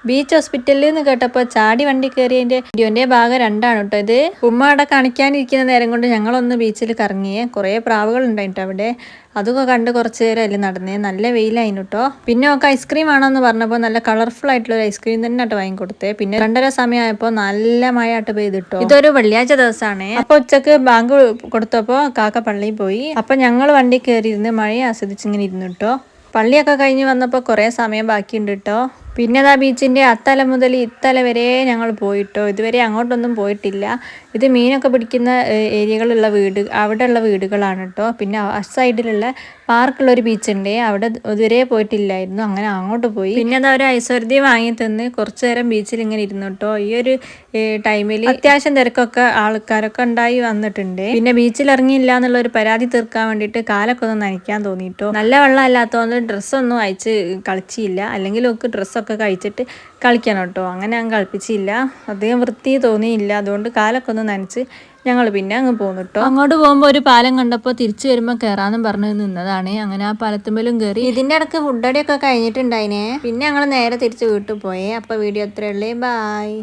Beach ഹോസ്പിറ്റലിൽ നിന്ന് കേട്ടപ്പോൾ ചാടി വണ്ടി കയറിയതിൻ്റെ വീഡിയോൻ്റെ ഭാഗം 2ആണ് കേട്ടോ ഇത്. ഉമ്മ അവിടെ കാണിക്കാനിരിക്കുന്ന നേരം കൊണ്ട് ഞങ്ങളൊന്ന് ബീച്ചിൽ കറങ്ങിയേ. കുറേ പ്രാവുകൾ ഉണ്ടായിട്ട് അവിടെ. അതൊക്കെ കണ്ട് കുറച്ച് നേരം അതിൽ നടന്നേ. നല്ല വെയിലായിരുന്നു കേട്ടോ. പിന്നെ ഒക്കെ ഐസ്ക്രീം ആണെന്ന് പറഞ്ഞപ്പോൾ നല്ല കളർഫുൾ ആയിട്ടുള്ള ഒരു ഐസ്ക്രീം തന്നെ ആയിട്ട് വാങ്ങിക്കൊടുത്തേ. പിന്നെ 2:30 സമയമായപ്പോൾ നല്ല മഴ ആയിട്ട് പെയ്തിട്ടോ. ഇതൊരു വെള്ളിയാഴ്ച ദിവസമാണ്. അപ്പോൾ ഉച്ചക്ക് ബാങ്ക് കൊടുത്തപ്പോൾ കാക്ക പള്ളിയിൽ പോയി. അപ്പോൾ ഞങ്ങൾ വണ്ടി കയറിയിരുന്ന് മഴയെ ആസ്വദിച്ചിങ്ങനെ ഇരുന്നു കേട്ടോ. പള്ളിയൊക്കെ കഴിഞ്ഞ് വന്നപ്പോൾ കുറേ സമയം ബാക്കിയുണ്ട് കേട്ടോ. പിന്നെ അതാ ബീച്ചിൻ്റെ അത്തല മുതൽ ഇത്തല വരെ ഞങ്ങൾ പോയിട്ടോ. ഇതുവരെ അങ്ങോട്ടൊന്നും പോയിട്ടില്ല. ഇത് മീനൊക്കെ പിടിക്കുന്ന ഏരിയകളുള്ള അവിടെയുള്ള വീടുകളാണ് കേട്ടോ. പിന്നെ ആ സൈഡിലുള്ള പാർക്കുള്ളൊരു ബീച്ചുണ്ട്, അവിടെ ഇതുവരെ പോയിട്ടില്ലായിരുന്നു. അങ്ങനെ അങ്ങോട്ട് പോയി. പിന്നെ അതാ ഒരു ഐശ്വര്യ വാങ്ങി തന്ന് കുറച്ച് നേരം ബീച്ചിൽ ഇങ്ങനെ ഇരുന്നു കേട്ടോ. ഈ ഒരു ടൈമിൽ അത്യാവശ്യം തിരക്കൊക്കെ ആൾക്കാരൊക്കെ ഉണ്ടായി വന്നിട്ടുണ്ട്. പിന്നെ ബീച്ചിൽ ഇറങ്ങിയില്ല എന്നുള്ള ഒരു പരാതി തീർക്കാൻ വേണ്ടിയിട്ട് കാലൊക്കെ ഒന്ന് നനയ്ക്കാൻ തോന്നിയിട്ടോ. നല്ല വെള്ളം അല്ലാത്തതുകൊണ്ട് ഡ്രസ്സൊന്നും അയച്ച് കളിച്ചില്ല. അല്ലെങ്കിൽ ഒക്കെ ഡ്രസ്സൊക്കെ കഴിച്ചിട്ട് കളിക്കണം കേട്ടോ. അങ്ങനെ ഞാൻ കളിപ്പിച്ചില്ല. അധികം വൃത്തി തോന്നിയില്ല. അതുകൊണ്ട് കാലൊക്കെ ഒന്ന് നനച്ച് ഞങ്ങൾ പിന്നെ അങ്ങ് പോന്നു കേട്ടോ. അങ്ങോട്ട് പോകുമ്പോൾ ഒരു പാലം കണ്ടപ്പോൾ തിരിച്ചു വരുമ്പോൾ കയറാമെന്നും പറഞ്ഞ് നിന്നതാണ്. അങ്ങനെ ആ പാലത്തുമ്മലും കയറി. ഇതിൻ്റെ ഇടയ്ക്ക് ഫുഡടിയൊക്കെ കഴിഞ്ഞിട്ടുണ്ടായിനെ. പിന്നെ ഞങ്ങൾ നേരെ തിരിച്ച് വീട്ടിൽ പോയേ. അപ്പോൾ വീഡിയോ അത്രയേ ഉള്ളേ. ബായ്.